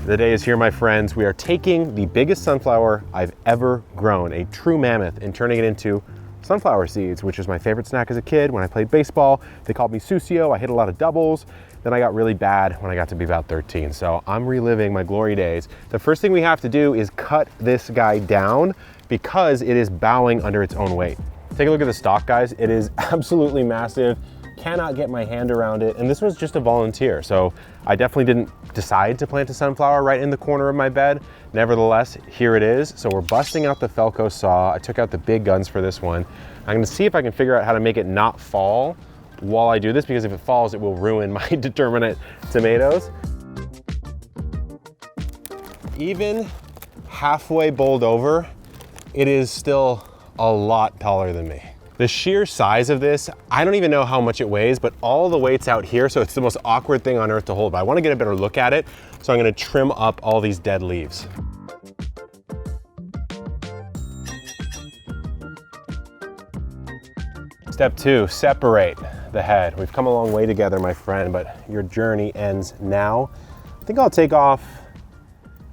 The day is here, my friends. We are taking the biggest sunflower I've ever grown, a true mammoth, and turning it into sunflower seeds, which was my favorite snack as a kid. When I played baseball, they called me Susio. I hit a lot of doubles. Then I got really bad when I got to be about 13. So I'm reliving my glory days. The first thing we have to do is cut this guy down because it is bowing under its own weight. Take a look at the stalk, guys. It is absolutely massive. Cannot get my hand around it. And this was just a volunteer. So I definitely didn't decide to plant a sunflower right in the corner of my bed. Nevertheless, here it is. So we're busting out the Felco saw. I took out the big guns for this one. I'm gonna see if I can figure out how to make it not fall while I do this, because if it falls, it will ruin my determinate tomatoes. Even halfway bowled over, it is still a lot taller than me. The sheer size of this, I don't even know how much it weighs, but all the weight's out here, so it's the most awkward thing on earth to hold. But I want to get a better look at it, so I'm going to trim up all these dead leaves. Step 2, separate the head. We've come a long way together, my friend, but your journey ends now. I think I'll take off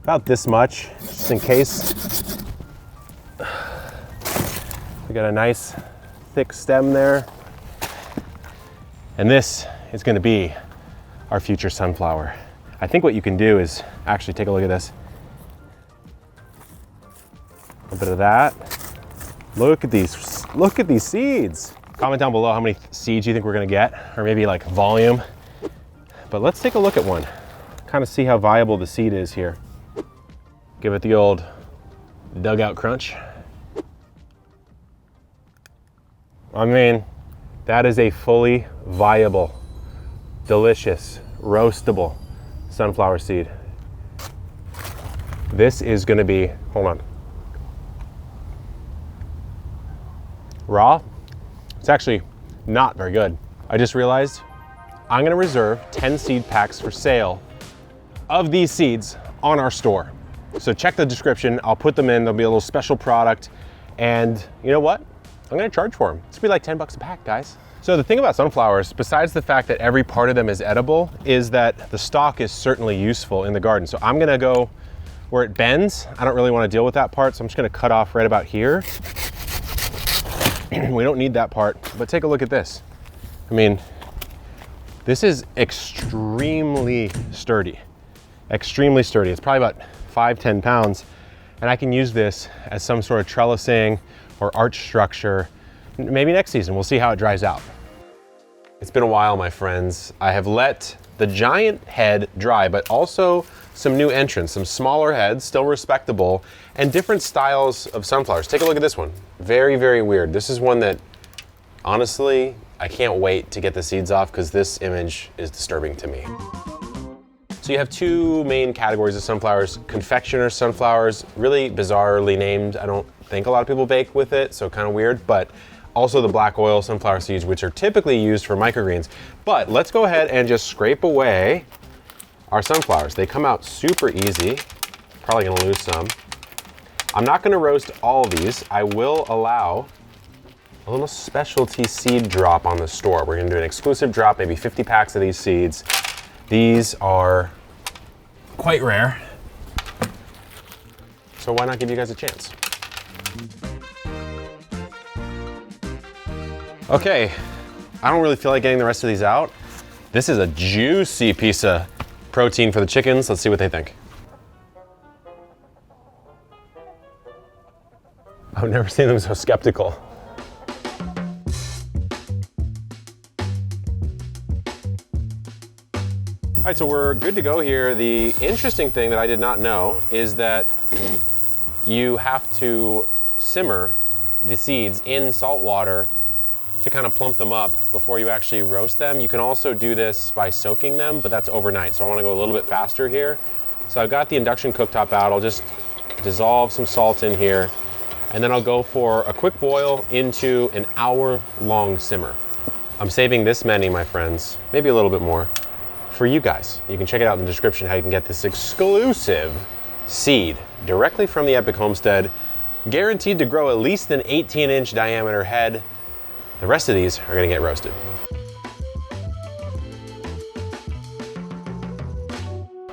about this much, just in case. We got a nice thick stem there. And this is gonna be our future sunflower. I think what you can do is actually take a look at this. A bit of that. Look at these seeds. Comment down below how many seeds you think we're gonna get, or maybe like volume. But let's take a look at one. Kind of see how viable the seed is here. Give it the old dugout crunch. I mean, that is a fully viable, delicious, roastable sunflower seed. This is gonna be, hold on. Raw, it's actually not very good. I just realized I'm gonna reserve 10 seed packs for sale of these seeds on our store. So check the description, I'll put them in, there'll be a little special product, and you know what? I'm gonna charge for them. It's gonna be like 10 bucks a pack, guys. So the thing about sunflowers, besides the fact that every part of them is edible, is that the stalk is certainly useful in the garden. So I'm gonna go where it bends. I don't really wanna deal with that part, so I'm just gonna cut off right about here. We don't need that part, but take a look at this. I mean, this is extremely sturdy. Extremely sturdy. It's probably about 5-10 pounds, and I can use this as some sort of trellising or arch structure. Maybe next season, we'll see how it dries out. It's been a while, my friends. I have let the giant head dry, but also some new entrants, some smaller heads, still respectable, and different styles of sunflowers. Take a look at this one. Very, very weird. This is one that, honestly, I can't wait to get the seeds off because this image is disturbing to me. So you have two main categories of sunflowers. Confectioner sunflowers, really bizarrely named. I don't think a lot of people bake with it, so kind of weird, but also the black oil sunflower seeds, which are typically used for microgreens. But let's go ahead and just scrape away our sunflowers. They come out super easy. Probably gonna lose some. I'm not gonna roast all of these. I will allow a little specialty seed drop on the store. We're gonna do an exclusive drop, maybe 50 packs of these seeds. These are quite rare, so why not give you guys a chance? Okay, I don't really feel like getting the rest of these out. This is a juicy piece of protein for the chickens. Let's see what they think. I've never seen them so skeptical. All right, so we're good to go here. The interesting thing that I did not know is that you have to simmer the seeds in salt water to kind of plump them up before you actually roast them. You can also do this by soaking them, but that's overnight. So I wanna go a little bit faster here. So I've got the induction cooktop out. I'll just dissolve some salt in here, and then I'll go for a quick boil into an hour-long simmer. I'm saving this many, my friends, maybe a little bit more, for you guys. You can check it out in the description how you can get this exclusive seed directly from the Epic Homestead, guaranteed to grow at least an 18-inch diameter head. The rest of these are gonna get roasted.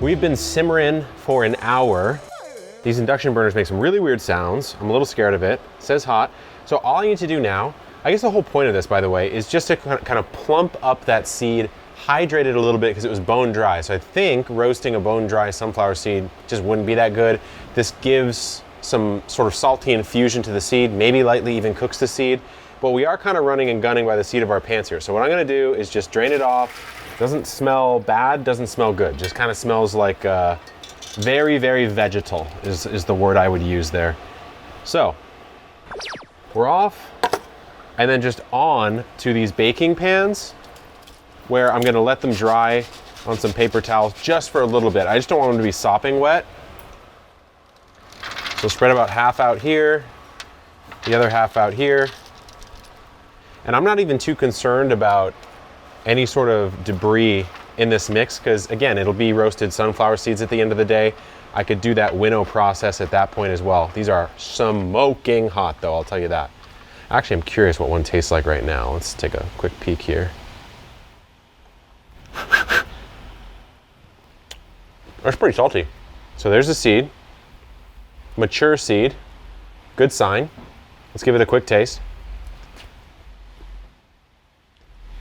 We've been simmering for an hour. These induction burners make some really weird sounds. I'm a little scared of it. It says hot. So all I need to do now, I guess the whole point of this, by the way, is just to kind of plump up that seed, hydrate it a little bit because it was bone dry. So I think roasting a bone dry sunflower seed just wouldn't be that good. This gives some sort of salty infusion to the seed, maybe lightly even cooks the seed. But we are kind of running and gunning by the seat of our pants here. So what I'm gonna do is just drain it off. Doesn't smell bad, doesn't smell good. Just kind of smells like very, very vegetal is the word I would use there. So we're off, and then just on to these baking pans where I'm gonna let them dry on some paper towels just for a little bit. I just don't want them to be sopping wet. So spread about half out here, the other half out here. And I'm not even too concerned about any sort of debris in this mix because, again, it'll be roasted sunflower seeds at the end of the day. I could do that winnow process at that point as well. These are smoking hot though, I'll tell you that. Actually, I'm curious what one tastes like right now. Let's take a quick peek here. That's pretty salty. So there's the seed, mature seed, good sign. Let's give it a quick taste.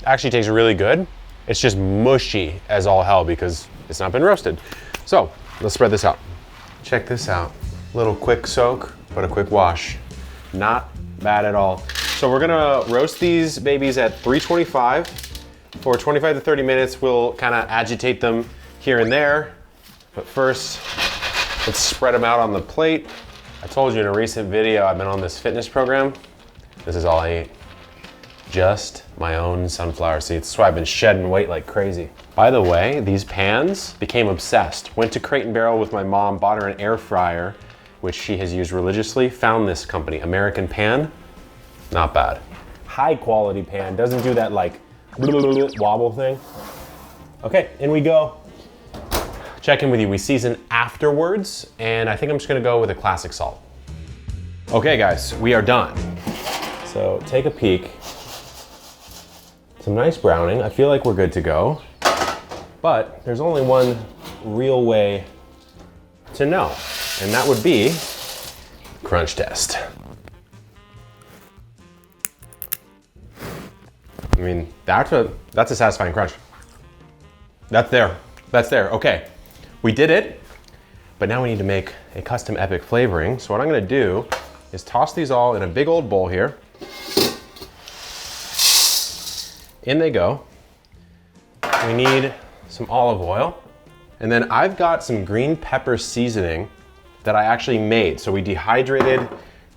Actually tastes really good. It's just mushy as all hell because it's not been roasted. So let's spread this out. Check this out. Little quick soak, but a quick wash. Not bad at all. So we're gonna roast these babies at 325 for 25 to 30 minutes. We'll kind of agitate them here and there. But first, let's spread them out on the plate. I told you in a recent video, I've been on this fitness program. This is all I eat. Just my own sunflower seeds. That's why I've been shedding weight like crazy. By the way, these pans became obsessed. Went to Crate and Barrel with my mom, bought her an air fryer, which she has used religiously. Found this company, American Pan. Not bad. High quality pan, doesn't do that like wobble thing. Okay, in we go. Check in with you. We season afterwards, and I think I'm just gonna go with a classic salt. Okay guys, we are done. So take a peek. Some nice browning. I feel like we're good to go. But there's only one real way to know, and that would be crunch test. I mean, that's a satisfying crunch. That's there. Okay, we did it, but now we need to make a custom epic flavoring. So what I'm gonna do is toss these all in a big old bowl here. In they go. We need some olive oil. And then I've got some green pepper seasoning that I actually made. So we dehydrated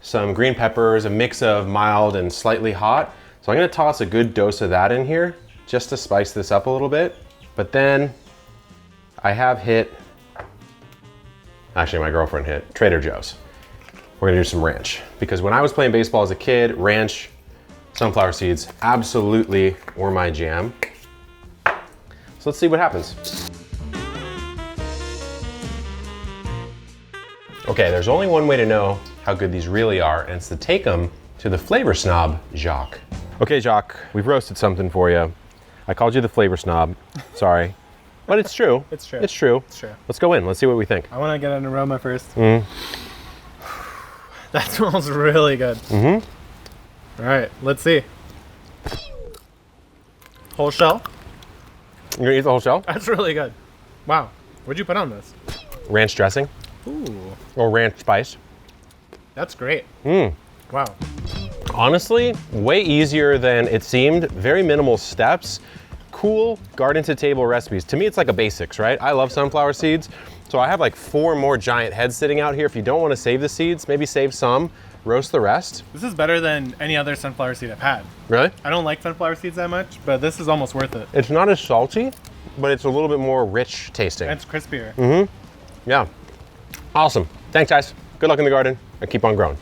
some green peppers, a mix of mild and slightly hot. So I'm gonna toss a good dose of that in here just to spice this up a little bit. But then I have hit, actually my girlfriend hit, Trader Joe's. We're gonna do some ranch. Because when I was playing baseball as a kid, ranch, sunflower seeds absolutely were my jam. So let's see what happens. Okay, there's only one way to know how good these really are, and it's to take them to the flavor snob, Jacques. Okay, Jacques, we've roasted something for you. I called you the flavor snob, sorry. But it's true. It's true. It's true. It's true. Let's go in, let's see what we think. I wanna get an aroma first. That smells really good. All right, let's see. Whole shell? You're gonna eat the whole shell? That's really good. Wow, what'd you put on this? Ranch dressing. Ooh. Or ranch spice. That's great. Wow. Honestly, way easier than it seemed. Very minimal steps. Cool garden to table recipes. To me, it's like a basics, right? I love sunflower seeds. So I have like 4 more giant heads sitting out here. If you don't want to save the seeds, maybe save some, roast the rest. This is better than any other sunflower seed I've had. Really? I don't like sunflower seeds that much, but this is almost worth it. It's not as salty, but it's a little bit more rich tasting. And it's crispier. Yeah. Awesome. Thanks, guys. Good luck in the garden and keep on growing.